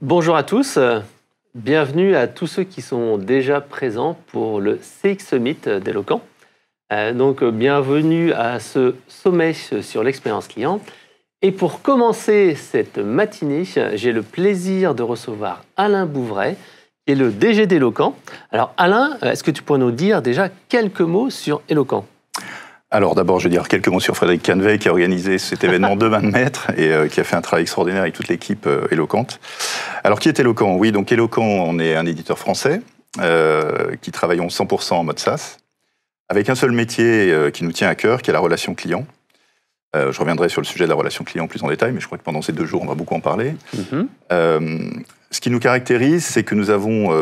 Bonjour à tous, bienvenue à tous ceux qui sont déjà présents pour le CX Summit d'Eloquent. Bienvenue à ce sommet sur l'expérience client. Et pour commencer cette matinée, j'ai le plaisir de recevoir Alain Bouvray, qui est le DG d'Eloquent. Alors Alain, est-ce que tu pourrais nous dire déjà quelques mots sur Eloquent ? Alors d'abord, je vais dire quelques mots sur Frédéric Canvet qui a organisé cet événement de 20 mètres et qui a fait un travail extraordinaire avec toute l'équipe Eloquent. Alors qui est Eloquent ? Oui, donc Eloquent, on est un éditeur français qui travaillons 100% en mode SaaS, avec un seul métier qui nous tient à cœur, qui est la relation client. Je reviendrai sur le sujet de la relation client plus en détail, mais je crois que pendant ces 2 jours, on va beaucoup en parler. Ce qui nous caractérise, c'est que nous avons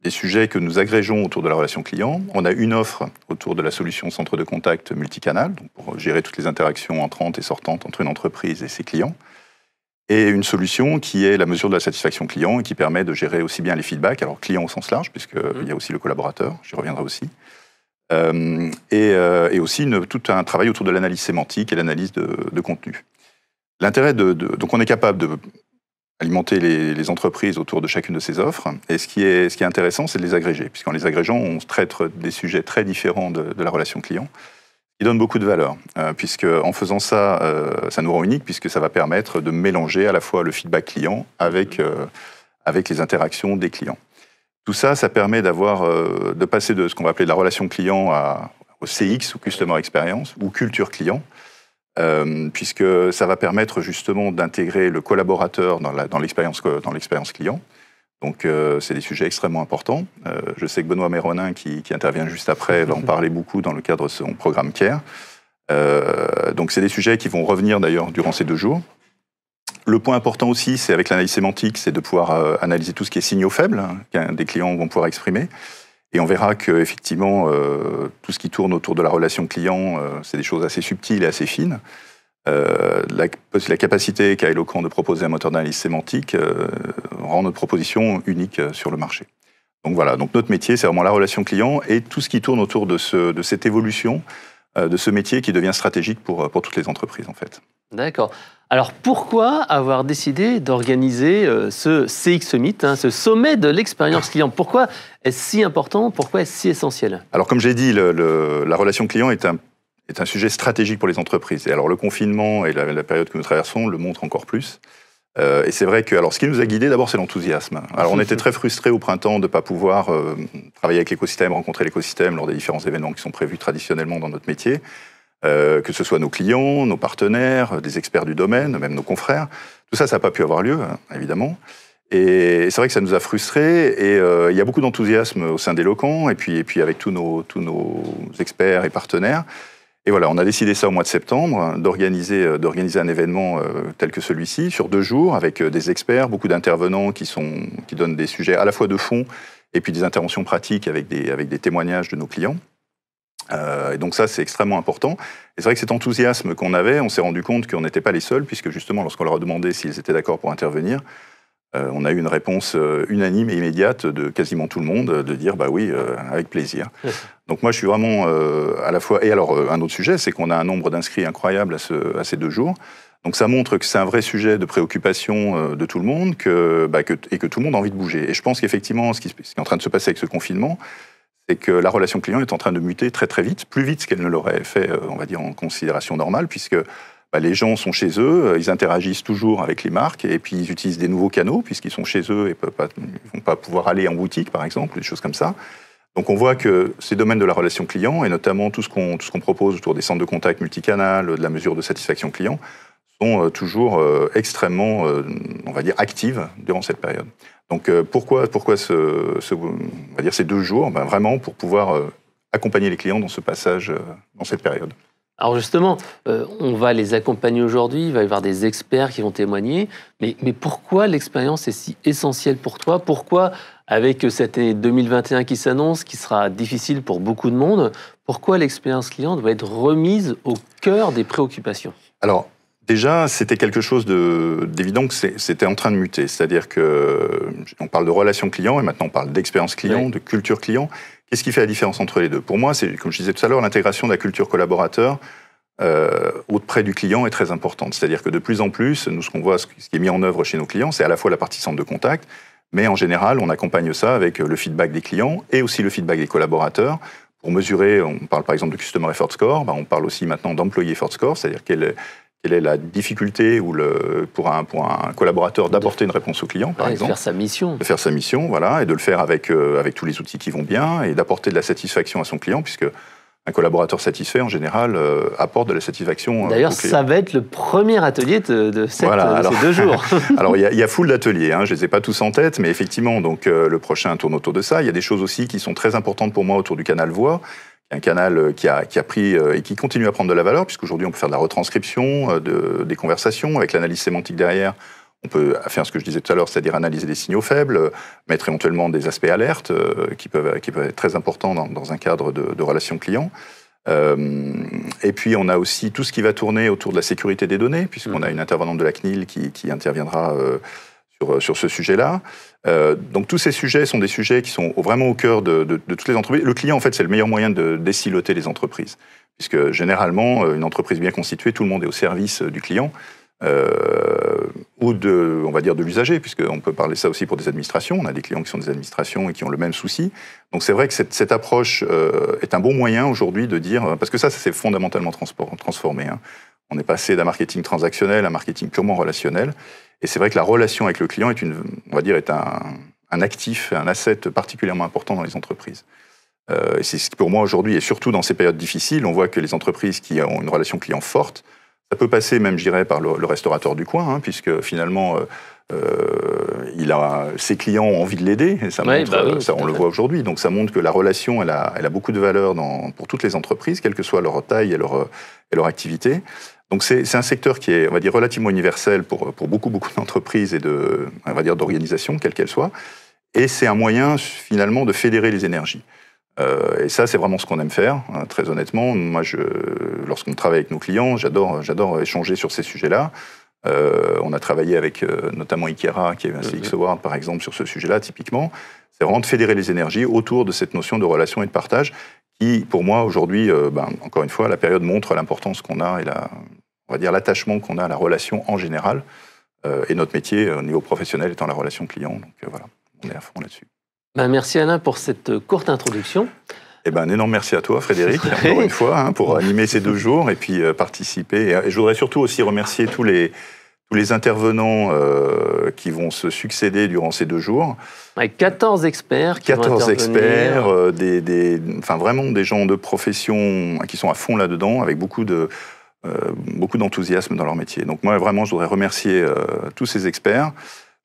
des sujets que nous agrégeons autour de la relation client. On a une offre autour de la solution centre de contact multicanal, donc pour gérer toutes les interactions entrantes et sortantes entre une entreprise et ses clients. Et une solution qui est la mesure de la satisfaction client et qui permet de gérer aussi bien les feedbacks, alors client au sens large, puisqu'il y a aussi le collaborateur, j'y reviendrai aussi, et aussi tout un travail autour de l'analyse sémantique et l'analyse de contenu. L'intérêt donc on est capable de alimenter les entreprises autour de chacune de ces offres. Et ce qui est intéressant, c'est de les agréger, puisqu'en les agrégeant, on traite des sujets très différents de la relation client, qui donne beaucoup de valeur, puisque en faisant ça, ça nous rend unique, puisque ça va permettre de mélanger à la fois le feedback client avec les interactions des clients. Tout ça, ça permet de passer de ce qu'on va appeler de la relation client au CX, ou Customer Experience, ou culture client, puisque ça va permettre justement d'intégrer le collaborateur dans l'expérience client. Donc c'est des sujets extrêmement importants. Je sais que Benoît Méronin, qui intervient juste après, va en parler beaucoup dans le cadre de son programme CARE. Donc c'est des sujets qui vont revenir d'ailleurs durant ces 2 jours. Le point important aussi, c'est avec l'analyse sémantique, c'est de pouvoir analyser tout ce qui est signaux faibles qu'un des clients vont pouvoir exprimer. Et on verra qu'effectivement, tout ce qui tourne autour de la relation client, c'est des choses assez subtiles et assez fines. La capacité qu'a Eloquent de proposer un moteur d'analyse sémantique rend notre proposition unique sur le marché. Donc voilà, donc notre métier, c'est vraiment la relation client et tout ce qui tourne autour de cette évolution, de ce métier qui devient stratégique pour toutes les entreprises, en fait. D'accord. Alors pourquoi avoir décidé d'organiser ce CX Summit, ce sommet de l'expérience client ? Pourquoi est-ce si important ? Pourquoi est-ce si essentiel ? Alors comme j'ai dit, la relation client est un sujet stratégique pour les entreprises. Et alors le confinement et la période que nous traversons le montrent encore plus. Et c'est vrai que ce qui nous a guidés, d'abord, c'est l'enthousiasme. Alors on était très frustrés au printemps de ne pas pouvoir travailler avec l'écosystème, rencontrer l'écosystème lors des différents événements qui sont prévus traditionnellement dans notre métier. Que ce soit nos clients, nos partenaires, des experts du domaine, même nos confrères. Tout ça, ça n'a pas pu avoir lieu, évidemment. Et c'est vrai que ça nous a frustrés. Et il y a beaucoup d'enthousiasme au sein d'Eloquent, et puis avec tous nos experts et partenaires. Et voilà, on a décidé ça au mois de septembre, d'organiser un événement tel que celui-ci, sur 2 jours, avec des experts, beaucoup d'intervenants qui donnent des sujets à la fois de fond, et puis des interventions pratiques avec des témoignages de nos clients. Et donc ça, c'est extrêmement important. Et c'est vrai que cet enthousiasme qu'on avait, on s'est rendu compte qu'on n'était pas les seuls, puisque justement, lorsqu'on leur a demandé s'ils étaient d'accord pour intervenir, on a eu une réponse unanime et immédiate de quasiment tout le monde, de dire « bah oui, avec plaisir ». Donc moi, je suis vraiment à la fois... Et alors, un autre sujet, c'est qu'on a un nombre d'inscrits incroyable à ces 2 jours. Donc ça montre que c'est un vrai sujet de préoccupation de tout le monde, et que tout le monde a envie de bouger. Et je pense qu'effectivement, ce qui est en train de se passer avec ce confinement, c'est que la relation client est en train de muter très très vite, plus vite qu'elle ne l'aurait fait, on va dire, en considération normale, puisque les gens sont chez eux, ils interagissent toujours avec les marques, et puis ils utilisent des nouveaux canaux, puisqu'ils sont chez eux et ne vont pas pouvoir aller en boutique, par exemple, des choses comme ça. Donc on voit que ces domaines de la relation client, et notamment tout ce qu'on propose autour des centres de contact multicanal, de la mesure de satisfaction client, sont toujours extrêmement, on va dire, actives durant cette période. Donc pourquoi on va dire ces 2 jours ? Vraiment pour pouvoir accompagner les clients dans ce passage, dans cette période. Alors justement, on va les accompagner aujourd'hui, il va y avoir des experts qui vont témoigner, mais pourquoi l'expérience est si essentielle pour toi ? Pourquoi, avec cette année 2021 qui s'annonce, qui sera difficile pour beaucoup de monde, pourquoi l'expérience client doit être remise au cœur des préoccupations ? Alors, déjà, c'était quelque chose d'évident que c'était en train de muter. C'est-à-dire qu'on parle de relation client et maintenant on parle d'expérience client, de culture client. Qu'est-ce qui fait la différence entre les deux ? Pour moi, c'est, comme je disais tout à l'heure, l'intégration de la culture collaborateur auprès du client est très importante. C'est-à-dire que de plus en plus, nous, ce qu'on voit, ce qui est mis en œuvre chez nos clients, c'est à la fois la partie centre de contact, mais en général, on accompagne ça avec le feedback des clients et aussi le feedback des collaborateurs pour mesurer, on parle par exemple de Customer Effort Score, on parle aussi maintenant d'Employee Effort Score, c'est-à-dire quelle est la difficulté pour un collaborateur d'apporter une réponse au client, par exemple. De faire sa mission. De faire sa mission, voilà, et de le faire avec tous les outils qui vont bien, et d'apporter de la satisfaction à son client, puisque un collaborateur satisfait, en général, apporte de la satisfaction. D'ailleurs, ça va être le premier atelier de ces 2 jours. Alors, il y a full d'ateliers, je ne les ai pas tous en tête, mais effectivement, donc, le prochain tourne autour de ça. Il y a des choses aussi qui sont très importantes pour moi autour du canal voix, un canal qui a pris et qui continue à prendre de la valeur, puisqu'aujourd'hui, on peut faire de la retranscription des conversations, avec l'analyse sémantique derrière. On peut faire ce que je disais tout à l'heure, c'est-à-dire analyser des signaux faibles, mettre éventuellement des aspects alertes qui peuvent être très importants dans un cadre de relation client. Et puis, on a aussi tout ce qui va tourner autour de la sécurité des données, puisqu'on a une intervenante de la CNIL qui interviendra sur ce sujet-là. Donc, tous ces sujets sont des sujets qui sont vraiment au cœur de toutes les entreprises. Le client, en fait, c'est le meilleur moyen de désiloter les entreprises, puisque généralement, une entreprise bien constituée, tout le monde est au service du client. Ou on va dire de l'usager, puisqu'on peut parler ça aussi pour des administrations. On a des clients qui sont des administrations et qui ont le même souci. Donc c'est vrai que cette approche est un bon moyen aujourd'hui de dire, parce que ça s'est fondamentalement transformé. On est passé d'un marketing transactionnel à un marketing purement relationnel. Et c'est vrai que la relation avec le client est un actif, un asset particulièrement important dans les entreprises. Et c'est ce qui pour moi aujourd'hui, et surtout dans ces périodes difficiles, on voit que les entreprises qui ont une relation client forte, ça peut passer même, je dirais, par le restaurateur du coin, puisque finalement, ses clients ont envie de l'aider. Et ça on le voit aujourd'hui. Donc ça montre que la relation, elle a beaucoup de valeur pour toutes les entreprises, quelle que soit leur taille et leur activité. Donc c'est un secteur qui est, on va dire, relativement universel pour beaucoup d'entreprises et d'organisations, quelles qu'elles soient. Et c'est un moyen, finalement, de fédérer les énergies. Et ça, c'est vraiment ce qu'on aime faire, très honnêtement. Moi, lorsqu'on travaille avec nos clients, j'adore échanger sur ces sujets-là. On a travaillé avec notamment Ikera, qui a eu un CX Award, par exemple, sur ce sujet-là, typiquement. C'est vraiment de fédérer les énergies autour de cette notion de relation et de partage, qui, pour moi, aujourd'hui, encore une fois, la période montre l'importance qu'on a et on va dire l'attachement qu'on a à la relation en général, et notre métier, au niveau professionnel, étant la relation client. Donc voilà, on est à fond là-dessus. Merci Alain pour cette courte introduction. Un énorme merci à toi, Frédéric, encore une fois, pour animer ces 2 jours et puis participer. Et je voudrais surtout aussi remercier tous les intervenants qui vont se succéder durant ces 2 jours. Avec 14 experts qui 14 experts, vraiment des gens de profession qui sont à fond là-dedans, avec beaucoup d'enthousiasme dans leur métier. Donc moi, vraiment, je voudrais remercier tous ces experts.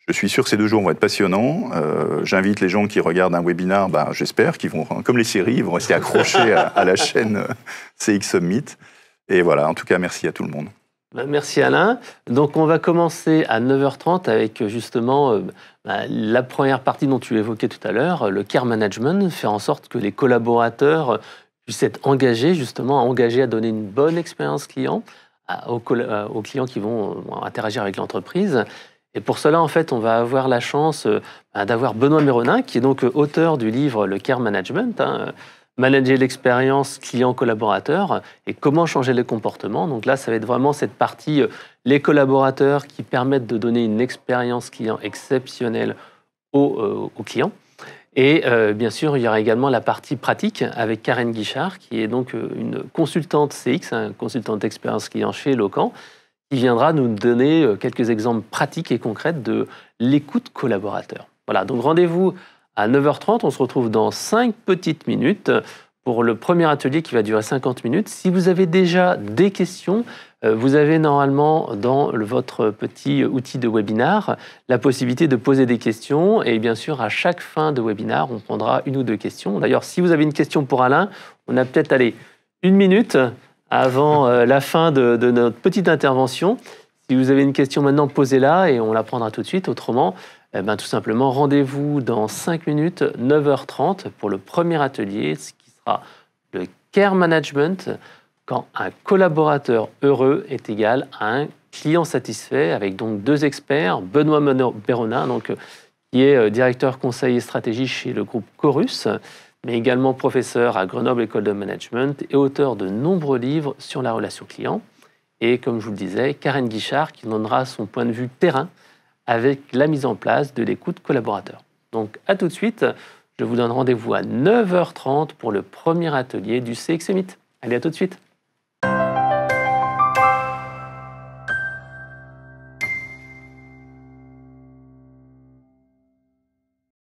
Je suis sûr que ces 2 jours vont être passionnants. J'invite les gens qui regardent un webinaire, j'espère qu'ils vont, comme les séries, ils vont rester accrochés à la chaîne CX Summit. Et voilà, en tout cas, merci à tout le monde. Merci Alain. Donc on va commencer à 9h30 avec justement la première partie dont tu évoquais tout à l'heure, le care management, faire en sorte que les collaborateurs puissent être engagés à donner une bonne expérience client aux clients qui vont interagir avec l'entreprise. Et pour cela, en fait, on va avoir la chance d'avoir Benoît Méronin, qui est donc auteur du livre Le Care Management, Manager l'expérience client-collaborateur et comment changer les comportements. Donc là, ça va être vraiment cette partie, les collaborateurs qui permettent de donner une expérience client exceptionnelle aux clients. Et bien sûr, il y aura également la partie pratique avec Karen Guichard, qui est donc une consultante CX, consultante expérience client chez Locan, qui viendra nous donner quelques exemples pratiques et concrets de l'écoute collaborateur. Voilà, donc rendez-vous à 9h30. On se retrouve dans 5 petites minutes pour le premier atelier qui va durer 50 minutes. Si vous avez déjà des questions, vous avez normalement dans votre petit outil de webinar la possibilité de poser des questions. Et bien sûr, à chaque fin de webinar, on prendra 1 ou 2 questions. D'ailleurs, si vous avez une question pour Alain, on a peut-être 1 minute avant la fin de notre petite intervention. Si vous avez une question maintenant, posez-la et on la prendra tout de suite. Autrement, tout simplement, rendez-vous dans 5 minutes, 9h30, pour le premier atelier, ce qui sera le care management, quand un collaborateur heureux est égal à un client satisfait, avec donc 2 experts, Benoît Méronin, qui est directeur conseil et stratégie chez le groupe Chorus, mais également professeur à Grenoble École de Management et auteur de nombreux livres sur la relation client. Et comme je vous le disais, Karen Guichard qui donnera son point de vue terrain avec la mise en place de l'écoute collaborateur. Donc à tout de suite, je vous donne rendez-vous à 9h30 pour le premier atelier du CXMIT. Allez, à tout de suite.